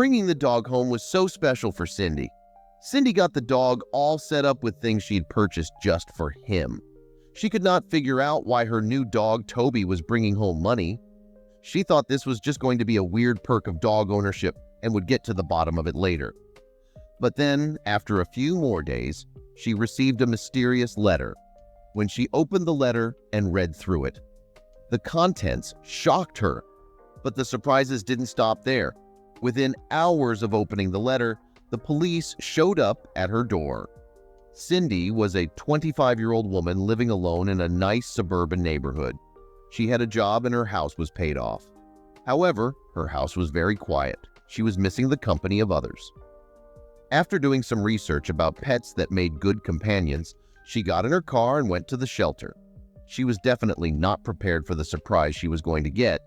Bringing the dog home was so special for Cindy. Cindy got the dog all set up with things she had purchased just for him. She could not figure out why her new dog Toby was bringing home money. She thought this was just going to be a weird perk of dog ownership and would get to the bottom of it later. But then, after a few more days, she received a mysterious letter. When she opened the letter and read through it, the contents shocked her. But the surprises didn't stop there. Within hours of opening the letter, the police showed up at her door. Cindy was a 25-year-old woman living alone in a nice suburban neighborhood. She had a job and her house was paid off. However, her house was very quiet. She was missing the company of others. After doing some research about pets that made good companions, she got in her car and went to the shelter. She was definitely not prepared for the surprise she was going to get.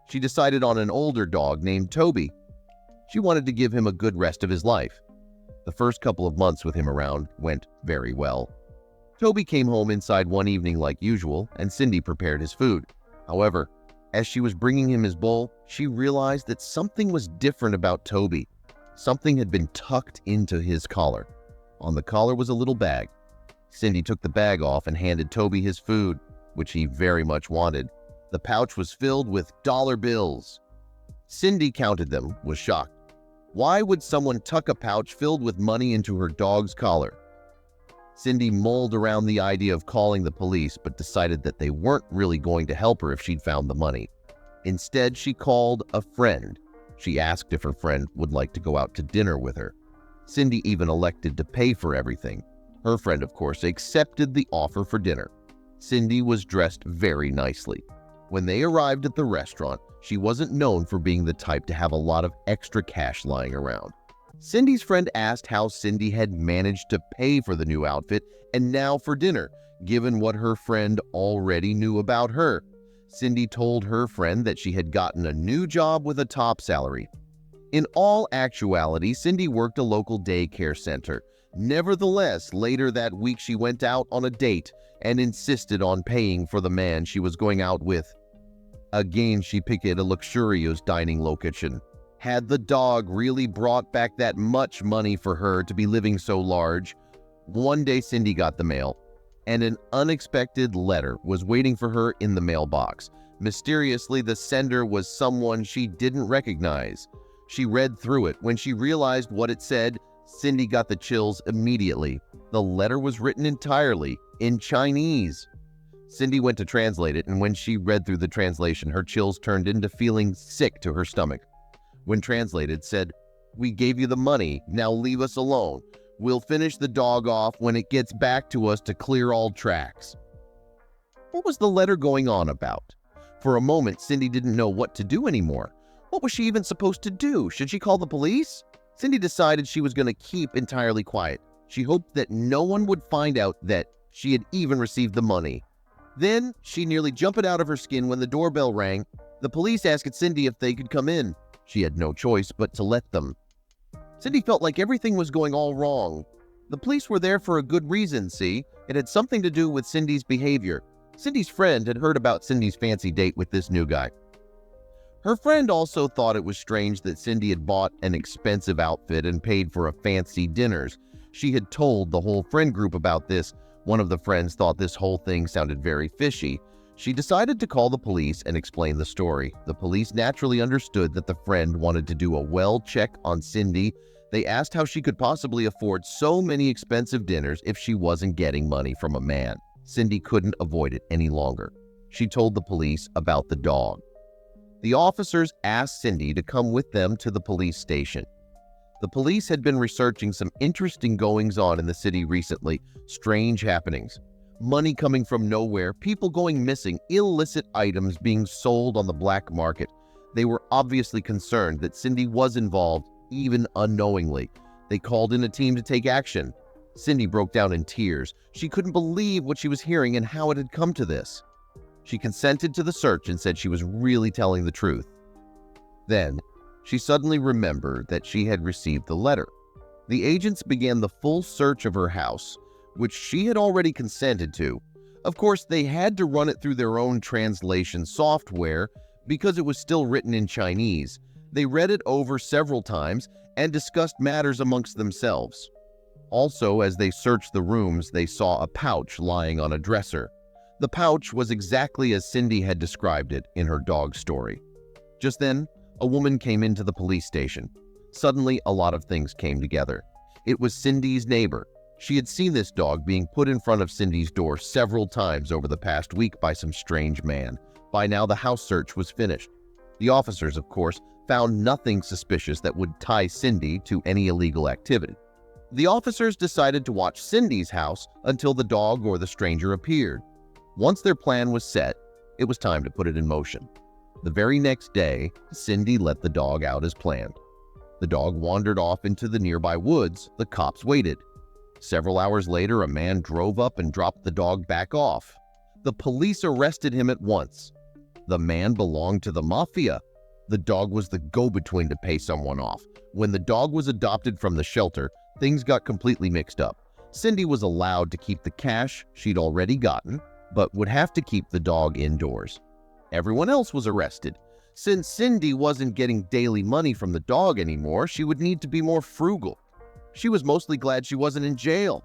She decided on an older dog named Toby. She wanted to give him a good rest of his life. The first couple of months with him around went very well. Toby came home inside one evening like usual, and Cindy prepared his food. However, as she was bringing him his bowl, she realized that something was different about Toby. Something had been tucked into his collar. On the collar was a little bag. Cindy took the bag off and handed Toby his food, which he very much wanted. The pouch was filled with dollar bills. Cindy counted them, was shocked. Why would someone tuck a pouch filled with money into her dog's collar? Cindy mulled around the idea of calling the police, but decided that they weren't really going to help her if she'd found the money. Instead, she called a friend. She asked if her friend would like to go out to dinner with her. Cindy even elected to pay for everything. Her friend, of course, accepted the offer for dinner. Cindy was dressed very nicely. When they arrived at the restaurant, she wasn't known for being the type to have a lot of extra cash lying around. Cindy's friend asked how Cindy had managed to pay for the new outfit and now for dinner, given what her friend already knew about her. Cindy told her friend that she had gotten a new job with a top salary. In all actuality, Cindy worked a local daycare center. Nevertheless, later that week she went out on a date and insisted on paying for the man she was going out with. Again, she picked a luxurious dining location. Had the dog really brought back that much money for her to be living so large? One day Cindy got the mail, and an unexpected letter was waiting for her in the mailbox. Mysteriously, the sender was someone she didn't recognize. She read through it. When she realized what it said, Cindy got the chills immediately. The letter was written entirely in Chinese. Cindy went to translate it, and when she read through the translation, her chills turned into feeling sick to her stomach. When translated, said, "We gave you the money, now leave us alone. We'll finish the dog off when it gets back to us to clear all tracks." What was the letter going on about? For a moment, Cindy didn't know what to do anymore. What was she even supposed to do? Should she call the police? Cindy decided she was going to keep entirely quiet. She hoped that no one would find out that she had even received the money. Then, she nearly jumped out of her skin when the doorbell rang. The police asked Cindy if they could come in. She had no choice but to let them. Cindy felt like everything was going all wrong. The police were there for a good reason, see? It had something to do with Cindy's behavior. Cindy's friend had heard about Cindy's fancy date with this new guy. Her friend also thought it was strange that Cindy had bought an expensive outfit and paid for a fancy dinners. She had told the whole friend group about this. One of the friends thought this whole thing sounded very fishy. She decided to call the police and explain the story. The police naturally understood that the friend wanted to do a well check on Cindy. They asked how she could possibly afford so many expensive dinners if she wasn't getting money from a man. Cindy couldn't avoid it any longer. She told the police about the dog. The officers asked Cindy to come with them to the police station. The police had been researching some interesting goings-on in the city recently, strange happenings. Money coming from nowhere, people going missing, illicit items being sold on the black market. They were obviously concerned that Cindy was involved, even unknowingly. They called in a team to take action. Cindy broke down in tears. She couldn't believe what she was hearing and how it had come to this. She consented to the search and said she was really telling the truth. Then, she suddenly remembered that she had received the letter. The agents began the full search of her house, which she had already consented to. Of course, they had to run it through their own translation software because it was still written in Chinese. They read it over several times and discussed matters amongst themselves. Also, as they searched the rooms, they saw a pouch lying on a dresser. The pouch was exactly as Cindy had described it in her dog story. Just then, a woman came into the police station. Suddenly, a lot of things came together. It was Cindy's neighbor. She had seen this dog being put in front of Cindy's door several times over the past week by some strange man. By now, the house search was finished. The officers, of course, found nothing suspicious that would tie Cindy to any illegal activity. The officers decided to watch Cindy's house until the dog or the stranger appeared. Once their plan was set, it was time to put it in motion. The very next day, Cindy let the dog out as planned. The dog wandered off into the nearby woods. The cops waited. Several hours later, a man drove up and dropped the dog back off. The police arrested him at once. The man belonged to the mafia. The dog was the go-between to pay someone off. When the dog was adopted from the shelter, things got completely mixed up. Cindy was allowed to keep the cash she'd already gotten, but would have to keep the dog indoors. Everyone else was arrested. Since Cindy wasn't getting daily money from the dog anymore, she would need to be more frugal. She was mostly glad she wasn't in jail.